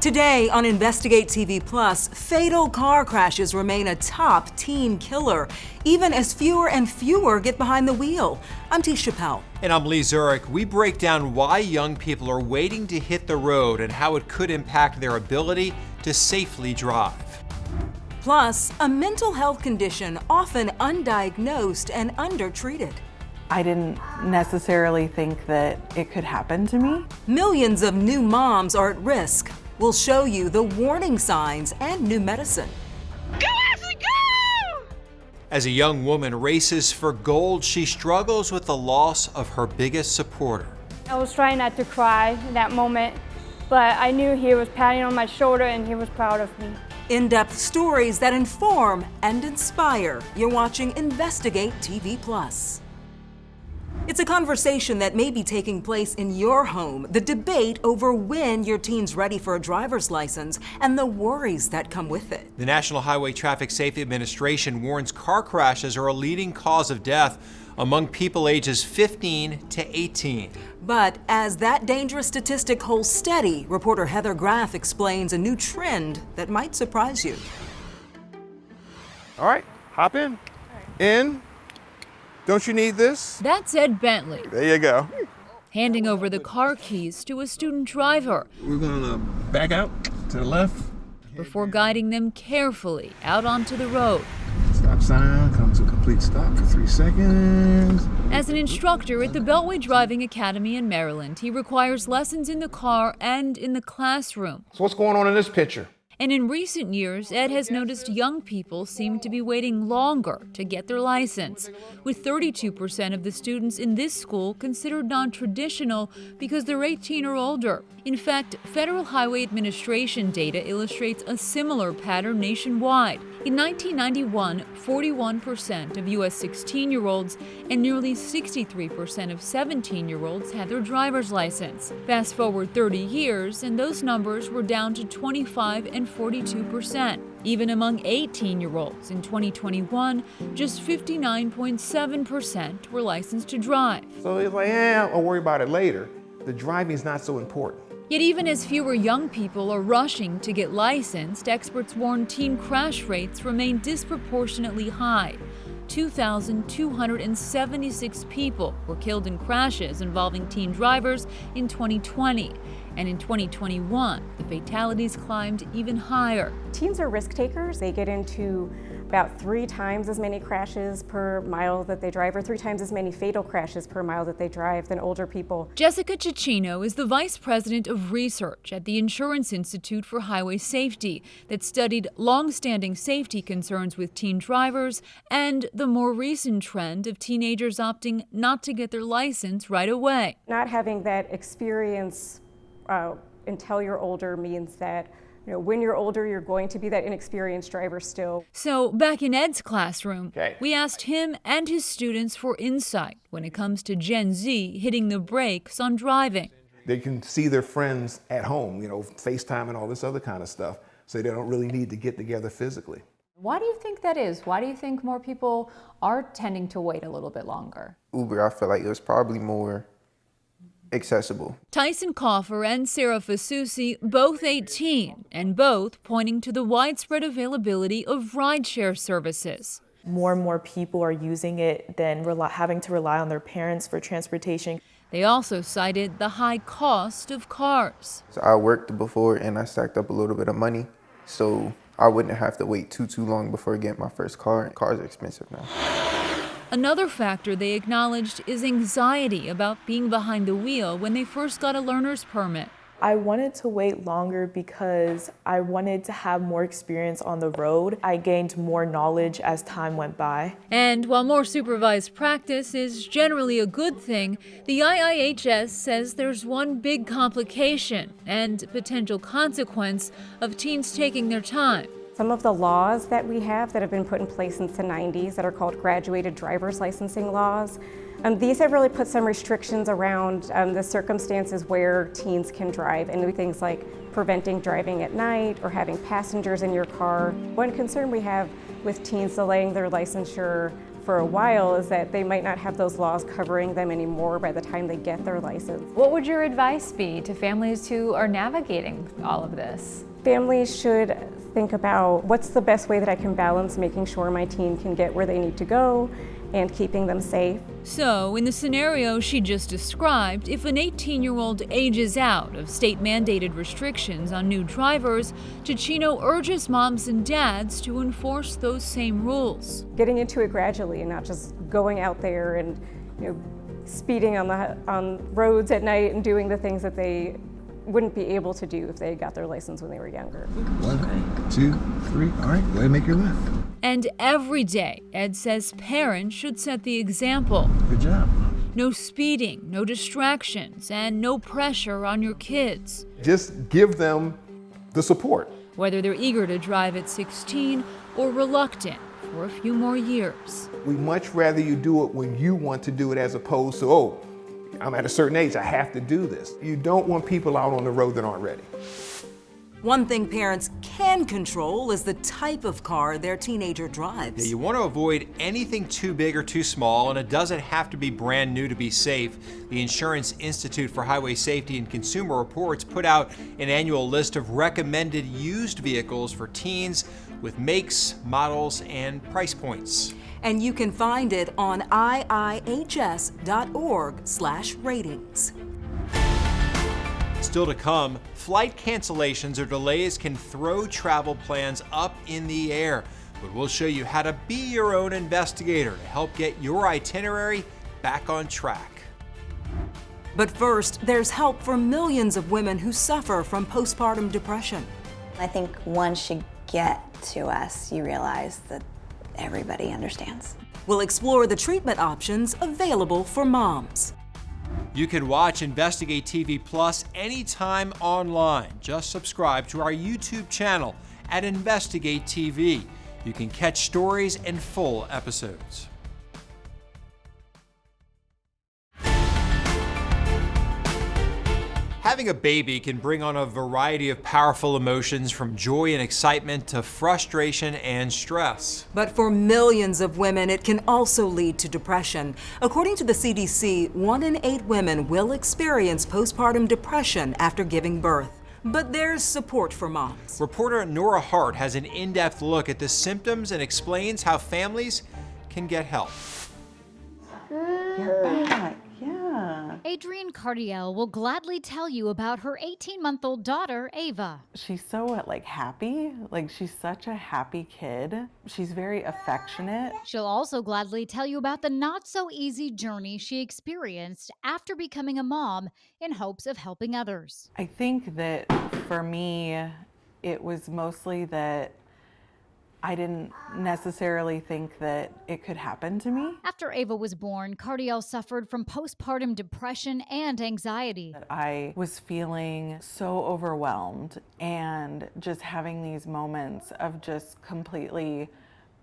Today on Investigate TV Plus, fatal car crashes remain a top teen killer, even as fewer and fewer get behind the wheel. I'm T. Chappelle. And I'm Lee Zurich. We break down why young people are waiting to hit the road and how it could impact their ability to safely drive. Plus, a mental health condition often undiagnosed and undertreated. I didn't necessarily think that it could happen to me. Millions of new moms are at risk. We'll show you the warning signs and new medicine. Go, Ashley, go! As a young woman races for gold, she struggles with the loss of her biggest supporter. I was trying not to cry in that moment, but I knew he was patting on my shoulder and he was proud of me. In-depth stories that inform and inspire. You're watching Investigate TV Plus. It's a conversation that may be taking place in your home, the debate over when your teen's ready for a driver's license and the worries that come with it. The National Highway Traffic Safety Administration warns car crashes are a leading cause of death among people ages 15 to 18. But as that dangerous statistic holds steady, reporter Heather Graff explains a new trend that might surprise you. All right, hop in. In. Don't you need this? That's Ed Bentley, There you go. handing over the car keys to a student driver We're gonna back out to the left. before guiding them carefully out onto the road. Stop sign, come to a complete stop for 3 seconds. As an instructor at the Beltway Driving Academy in Maryland, he requires lessons in the car and in the classroom. So what's going on in this picture? And in recent years, Ed has noticed young people seem to be waiting longer to get their license, with 32% of the students in this school considered non-traditional because they're 18 or older. In fact, Federal Highway Administration data illustrates a similar pattern nationwide. In 1991, 41% of U.S. 16-year-olds and nearly 63% of 17-year-olds had their driver's license. Fast forward 30 years, and those numbers were down to 25 and 42%. Even among 18-year-olds in 2021, just 59.7% were licensed to drive. So it's like, I'll worry about it later. The driving's not so important. Yet even as fewer young people are rushing to get licensed, experts warn teen crash rates remain disproportionately high. 2,276 people were killed in crashes involving teen drivers in 2020. And in 2021, the fatalities climbed even higher. Teens are risk takers. They get into about 3 times as many crashes per mile that they drive, or 3 times as many fatal crashes per mile that they drive than older people. Jessica Cicchino is the vice president of research at the Insurance Institute for Highway Safety that studied long-standing safety concerns with teen drivers and the more recent trend of teenagers opting not to get their license right away. Not having that experience until you're older means that when you're older, you're going to be that inexperienced driver still. So back in Ed's classroom, Okay. we asked him and his students for insight when it comes to Gen Z hitting the brakes on driving. They can see their friends at home, FaceTime and all this other kind of stuff, so they don't really need to get together physically. Why do you think that is? Why do you think more people are tending to wait a little bit longer? Uber, I feel like it was probably more accessible. Tyson Coffer and Sarah Fasusi, both 18, and both pointing to the widespread availability of rideshare services. More and more people are using it than having to rely on their parents for transportation. They also cited the high cost of cars. So I worked before and I stacked up a little bit of money, so I wouldn't have to wait too long before getting my first car. Cars are expensive now. Another factor they acknowledged is anxiety about being behind the wheel when they first got a learner's permit. I wanted to wait longer because I wanted to have more experience on the road. I gained more knowledge as time went by. And while more supervised practice is generally a good thing, the IIHS says there's one big complication and potential consequence of teens taking their time. Some of the laws that we have that have been put in place since the 90s that are called graduated driver's licensing laws, these have really put some restrictions around the circumstances where teens can drive, and things like preventing driving at night or having passengers in your car. One concern we have with teens delaying their licensure for a while is that they might not have those laws covering them anymore by the time they get their license. What would your advice be to families who are navigating all of this? Families should think about what's the best way that I can balance making sure my teen can get where they need to go and keeping them safe. So, in the scenario she just described, if an 18-year-old ages out of state-mandated restrictions on new drivers, Ticino urges moms and dads to enforce those same rules. Getting into it gradually and not just going out there and speeding on roads at night and doing the things that they wouldn't be able to do if they got their license when they were younger. 1, 2, 3, all right, go ahead and make your left. And every day, Ed says parents should set the example. Good job. No speeding, no distractions, and no pressure on your kids. Just give them the support. Whether they're eager to drive at 16 or reluctant for a few more years. We much rather you do it when you want to do it as opposed to, oh, I'm at a certain age, I have to do this. You don't want people out on the road that aren't ready. One thing parents can control is the type of car their teenager drives. Yeah, you want to avoid anything too big or too small, and it doesn't have to be brand new to be safe. The Insurance Institute for Highway Safety and Consumer Reports put out an annual list of recommended used vehicles for teens with makes, models, and price points. And you can find it on iihs.org/ratings. Still to come, flight cancellations or delays can throw travel plans up in the air. But we'll show you how to be your own investigator to help get your itinerary back on track. But first, there's help for millions of women who suffer from postpartum depression. I think once you get to us, you realize that everybody understands. We'll explore the treatment options available for moms. You can watch Investigate TV Plus anytime online. Just subscribe to our YouTube channel at Investigate TV. You can catch stories and full episodes. Having a baby can bring on a variety of powerful emotions, from joy and excitement to frustration and stress. But for millions of women, it can also lead to depression. According to the CDC, 1 in 8 women will experience postpartum depression after giving birth. But there's support for moms. Reporter Nora Hart has an in-depth look at the symptoms and explains how families can get help. You're back. Yeah. Adrienne Cardiel will gladly tell you about her 18-month-old daughter, Ava. She's so happy. She's such a happy kid. She's very affectionate. She'll also gladly tell you about the not-so-easy journey she experienced after becoming a mom in hopes of helping others. I think that for me, it was mostly that I didn't necessarily think that it could happen to me. After Ava was born, Cardiel suffered from postpartum depression and anxiety. I was feeling so overwhelmed and just having these moments of just completely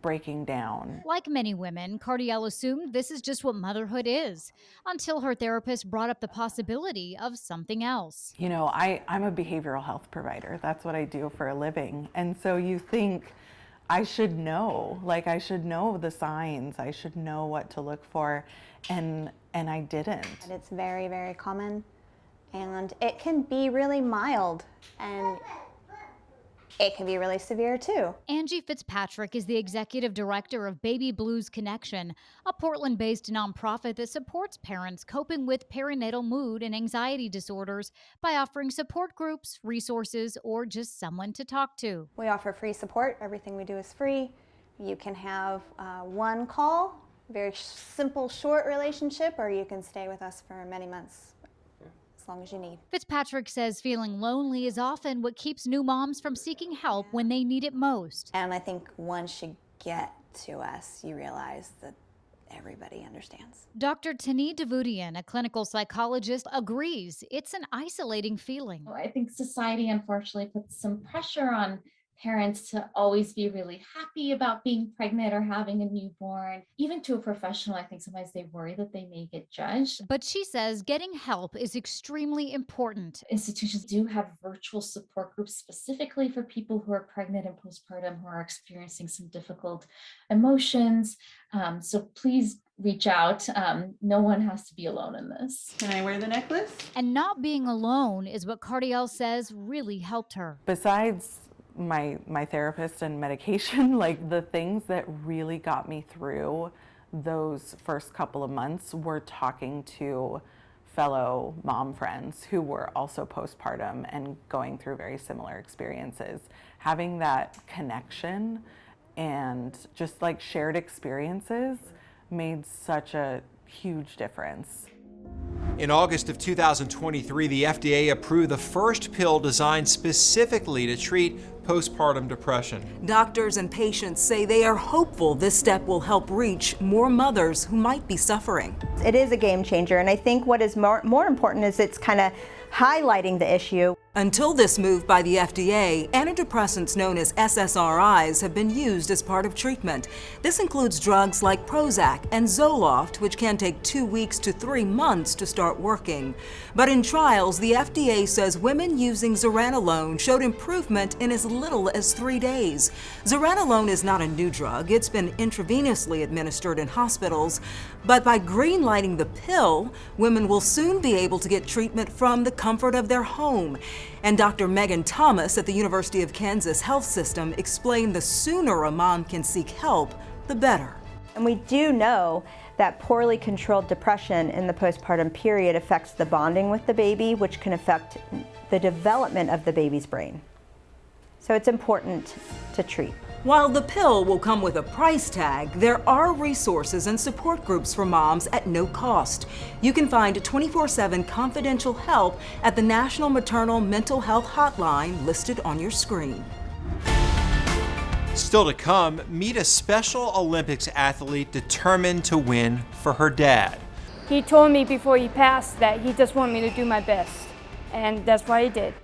breaking down. Like many women, Cardiel assumed this is just what motherhood is, until her therapist brought up the possibility of something else. You know, I'm a behavioral health provider. That's what I do for a living. And so you think, I should know, I should know the signs, I should know what to look for, and I didn't. It's very, very common, and it can be really mild, and it can be really severe too. Angie Fitzpatrick is the executive director of Baby Blues Connection, a Portland-based nonprofit that supports parents coping with perinatal mood and anxiety disorders by offering support groups, resources, or just someone to talk to. We offer free support. Everything we do is free. You can have one call, very simple, short relationship, or you can stay with us for many months. As long as you need. Fitzpatrick says feeling lonely is often what keeps new moms from seeking help when they need it most. And I think once you get to us, you realize that everybody understands. Dr. Tani Davudian, a clinical psychologist, agrees it's an isolating feeling. I think society unfortunately puts some pressure on parents to always be really happy about being pregnant or having a newborn. Even to a professional, I think sometimes they worry that they may get judged. But she says getting help is extremely important. Institutions do have virtual support groups specifically for people who are pregnant and postpartum who are experiencing some difficult emotions. So please reach out. No one has to be alone in this. Can I wear the necklace? And not being alone is what Cardiel says really helped her. Besides my therapist and medication, like the things that really got me through those first couple of months were talking to fellow mom friends who were also postpartum and going through very similar experiences. Having that connection and just like shared experiences made such a huge difference. In August of 2023, the FDA approved the first pill designed specifically to treat postpartum depression. Doctors and patients say they are hopeful this step will help reach more mothers who might be suffering. It is a game changer, and I think what is more important is it's kind of highlighting the issue. Until this move by the FDA, antidepressants known as SSRIs have been used as part of treatment. This includes drugs like Prozac and Zoloft, which can take 2 weeks to 3 months to start working. But in trials, the FDA says women using zuranolone showed improvement in as little as 3 days. Zuranolone is not a new drug. It's been intravenously administered in hospitals. But by green-lighting the pill, women will soon be able to get treatment from the comfort of their home. And Dr. Megan Thomas at the University of Kansas Health System explained the sooner a mom can seek help, the better. And we do know that poorly controlled depression in the postpartum period affects the bonding with the baby, which can affect the development of the baby's brain. So it's important to treat. While the pill will come with a price tag, there are resources and support groups for moms at no cost. You can find 24/7 confidential help at the National Maternal Mental Health Hotline listed on your screen. Still to come, meet a Special Olympics athlete determined to win for her dad. He told me before he passed that he just wanted me to do my best, and that's what I did.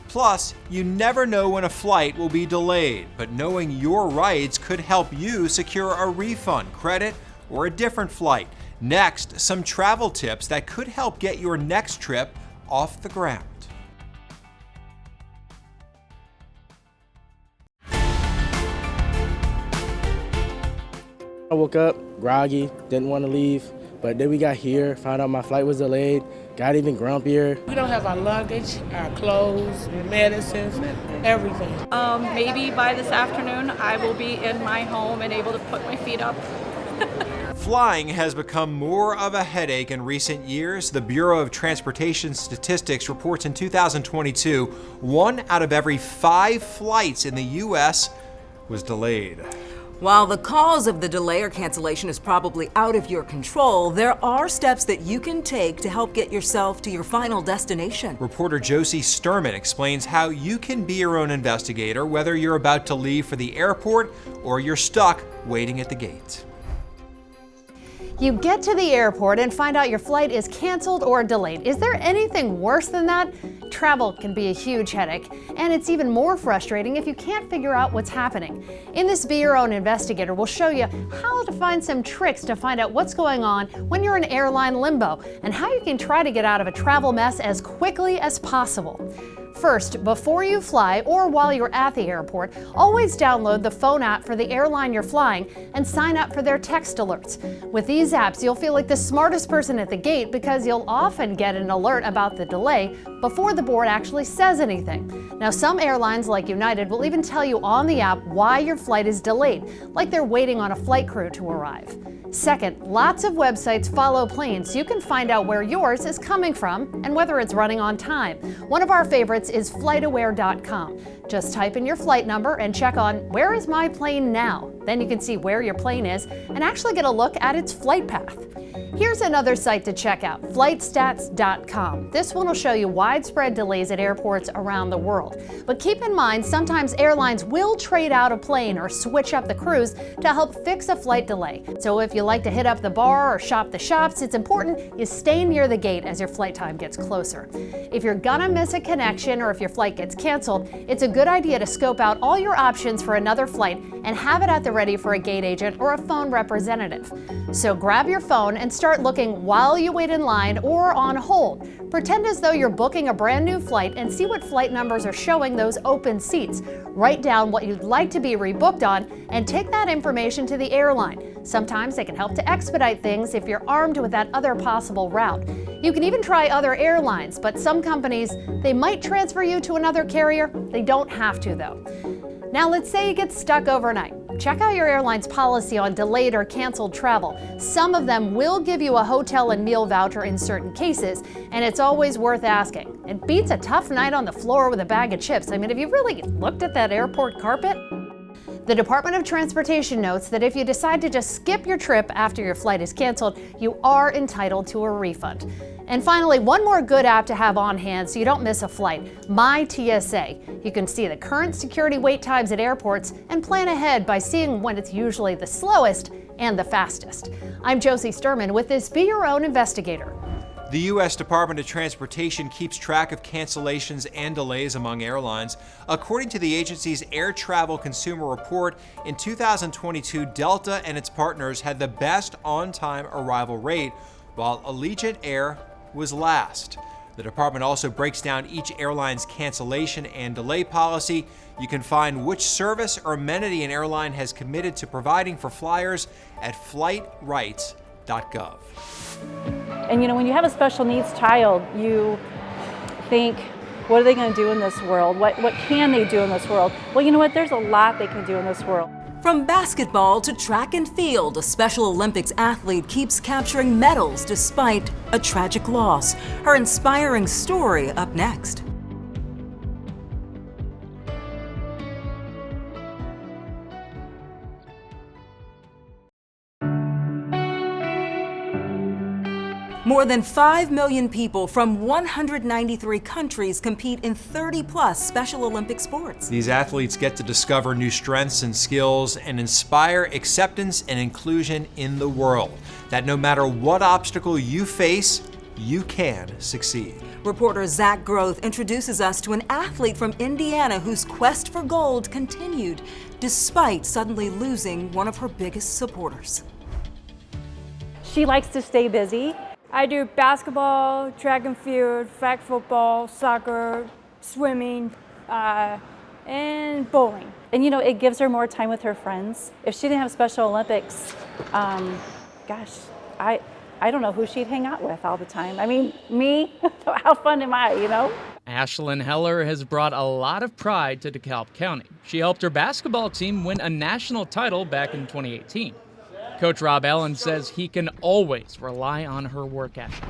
Plus, you never know when a flight will be delayed, but knowing your rights could help you secure a refund, credit, or a different flight. Next, some travel tips that could help get your next trip off the ground. I woke up groggy, didn't want to leave, but then we got here, found out my flight was delayed, got even grumpier. We don't have our luggage, our clothes, medicines, everything. Maybe by this afternoon I will be in my home and able to put my feet up. Flying has become more of a headache in recent years. The Bureau of Transportation Statistics reports in 2022, 1 out of every 5 flights in the U.S. was delayed. While the cause of the delay or cancellation is probably out of your control, there are steps that you can take to help get yourself to your final destination. Reporter Josie Sturman explains how you can be your own investigator, whether you're about to leave for the airport or you're stuck waiting at the gate. You get to the airport and find out your flight is canceled or delayed. Is there anything worse than that? Travel can be a huge headache, and it's even more frustrating if you can't figure out what's happening. In this Be Your Own Investigator, we'll show you how to find some tricks to find out what's going on when you're in airline limbo, and how you can try to get out of a travel mess as quickly as possible. First, before you fly or while you're at the airport, always download the phone app for the airline you're flying and sign up for their text alerts. With these apps, you'll feel like the smartest person at the gate because you'll often get an alert about the delay before the board actually says anything. Now, some airlines like United will even tell you on the app why your flight is delayed, like they're waiting on a flight crew to arrive. Second, lots of websites follow planes so you can find out where yours is coming from and whether it's running on time. One of our favorites is flightaware.com. Just type in your flight number and check on where is my plane now. Then you can see where your plane is and actually get a look at its flight path. Here's another site to check out, flightstats.com. This one will show you widespread delays at airports around the world. But keep in mind, sometimes airlines will trade out a plane or switch up the crews to help fix a flight delay. So if you like to hit up the bar or shop the shops, it's important you stay near the gate as your flight time gets closer. If you're gonna miss a connection or if your flight gets canceled, it's a good idea to scope out all your options for another flight and have it at the ready for a gate agent or a phone representative. So grab your phone and start looking while you wait in line or on hold. Pretend as though you're booking a brand new flight and see what flight numbers are showing those open seats. Write down what you'd like to be rebooked on and take that information to the airline. Sometimes they can help to expedite things if you're armed with that other possible route. You can even try other airlines, but some companies, they might transfer you to another carrier. They don't have to though. Now let's say you get stuck overnight. Check out your airline's policy on delayed or canceled travel. Some of them will give you a hotel and meal voucher in certain cases, and it's always worth asking. It beats a tough night on the floor with a bag of chips. I mean, have you really looked at that airport carpet? The Department of Transportation notes that if you decide to just skip your trip after your flight is canceled, you are entitled to a refund. And finally, one more good app to have on hand so you don't miss a flight, My TSA. You can see the current security wait times at airports and plan ahead by seeing when it's usually the slowest and the fastest. I'm Josie Sturman with this Be Your Own Investigator. The U.S. Department of Transportation keeps track of cancellations and delays among airlines. According to the agency's Air Travel Consumer Report, in 2022, Delta and its partners had the best on-time arrival rate, while Allegiant Air was last. The department also breaks down each airline's cancellation and delay policy. You can find which service or amenity an airline has committed to providing for flyers at flightrights.gov. And you know, when you have a special needs child, you think, what are they going to do in this world? What can they do in this world? Well, you know what? There's a lot they can do in this world. From basketball to track and field, a Special Olympics athlete keeps capturing medals despite a tragic loss. Her inspiring story up next. More than 5 million people from 193 countries compete in 30-plus Special Olympic sports. These athletes get to discover new strengths and skills and inspire acceptance and inclusion in the world. That no matter what obstacle you face, you can succeed. Reporter Zach Groth introduces us to an athlete from Indiana whose quest for gold continued despite suddenly losing one of her biggest supporters. She likes to stay busy. I do basketball, track and field, flag football, soccer, swimming, and bowling. And you know, it gives her more time with her friends. If she didn't have Special Olympics, gosh, I don't know who she'd hang out with all the time. I mean, me, how fun am I, you know? Ashlyn Heller has brought a lot of pride to DeKalb County. She helped her basketball team win a national title back in 2018. Coach Rob Allen says he can always rely on her work ethic.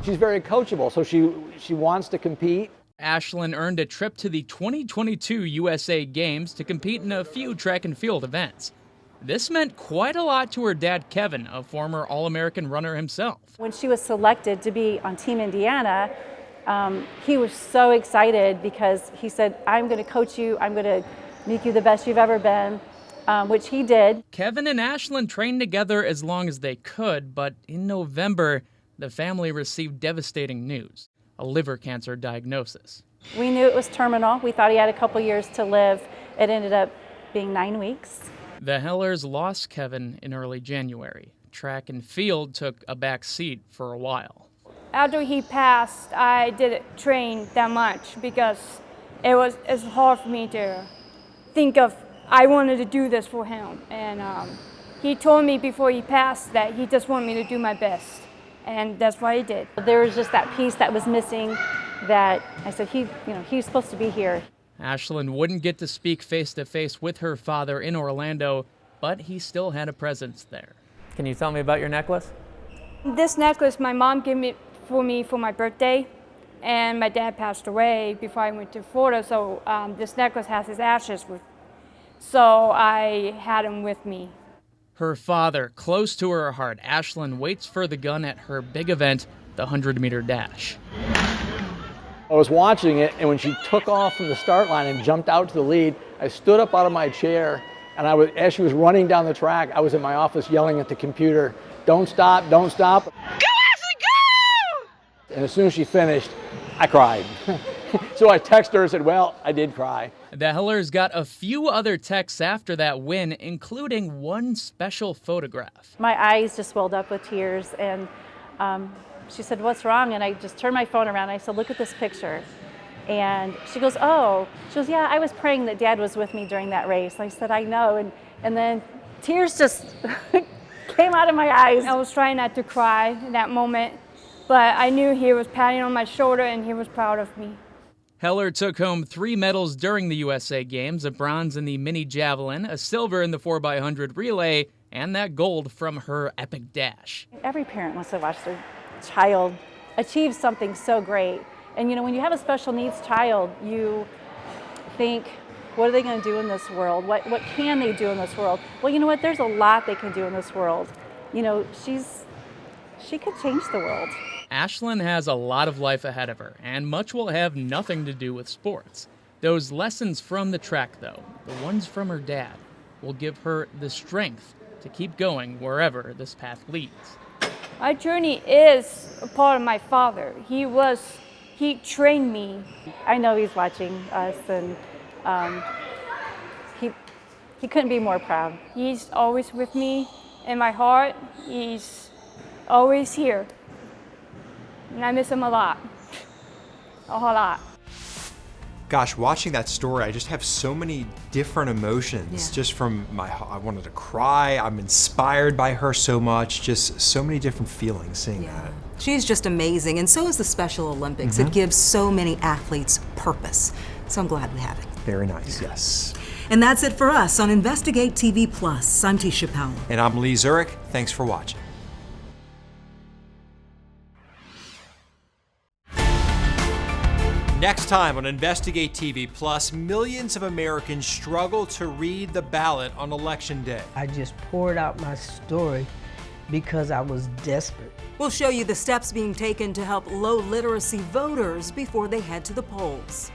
She's very coachable, so she wants to compete. Ashlyn earned a trip to the 2022 USA Games to compete in a few track and field events. This meant quite a lot to her dad, Kevin, a former All-American runner himself. When she was selected to be on Team Indiana, he was so excited because he said, I'm going to coach you, I'm going to make you the best you've ever been. Which he did. Kevin and Ashlyn trained together as long as they could, but in November, the family received devastating news, a liver cancer diagnosis. We knew it was terminal. We thought he had a couple years to live. It ended up being 9 weeks. The Hellers lost Kevin in early January. Track and field took a back seat for a while. After he passed, I didn't train that much because it's hard for me to think of I wanted to do this for him, and he told me before he passed that he just wanted me to do my best, and that's what he did. There was just that piece that was missing that I said, he's supposed to be here. Ashlyn wouldn't get to speak face-to-face with her father in Orlando, but he still had a presence there. Can you tell me about your necklace? This necklace my mom gave me for my birthday, and my dad passed away before I went to Florida, so this necklace has his ashes with. So I had him with me. Her father, close to her heart, Ashlyn waits for the gun at her big event, the 100-meter dash. I was watching it, and when she took off from the start line and jumped out to the lead, I stood up out of my chair, and as she was running down the track, I was in my office yelling at the computer, "Don't stop, don't stop." Go, Ashley, go! And as soon as she finished, I cried. So I texted her and said, well, I did cry. The Hellers got a few other texts after that win, including one special photograph. My eyes just welled up with tears, and she said, "What's wrong?" And I just turned my phone around and I said, "Look at this picture." And she goes, "Oh." She goes, "Yeah, I was praying that Dad was with me during that race." I said, "I know." And then tears just came out of my eyes. I was trying not to cry in that moment, but I knew he was patting on my shoulder and he was proud of me. Heller took home 3 medals during the USA Games, a bronze in the mini javelin, a silver in the 4x100 relay, and that gold from her epic dash. Every parent wants to watch their child achieve something so great. And you know, when you have a special needs child, you think, what are they going to do in this world? What can they do in this world? Well, you know what? There's a lot they can do in this world. You know, she could change the world. Ashlyn has a lot of life ahead of her, and much will have nothing to do with sports. Those lessons from the track, though, the ones from her dad, will give her the strength to keep going wherever this path leads. My journey is a part of my father. He trained me. I know he's watching us, and he couldn't be more proud. He's always with me in my heart. He's always here. And I miss him a lot. A whole lot. Gosh, watching that story, I just have so many different emotions. Just from I wanted to cry. I'm inspired by her so much. Just so many different feelings seeing that. She's just amazing, and so is the Special Olympics. It gives so many athletes purpose. So I'm glad we have it. Very nice, yes. And that's it for us on Investigate TV Plus. I'm Tisha Powell. And I'm Lee Zurich. Thanks for watching. Next time on Investigate TV Plus, millions of Americans struggle to read the ballot on Election Day. I just poured out my story because I was desperate. We'll show you the steps being taken to help low literacy voters before they head to the polls.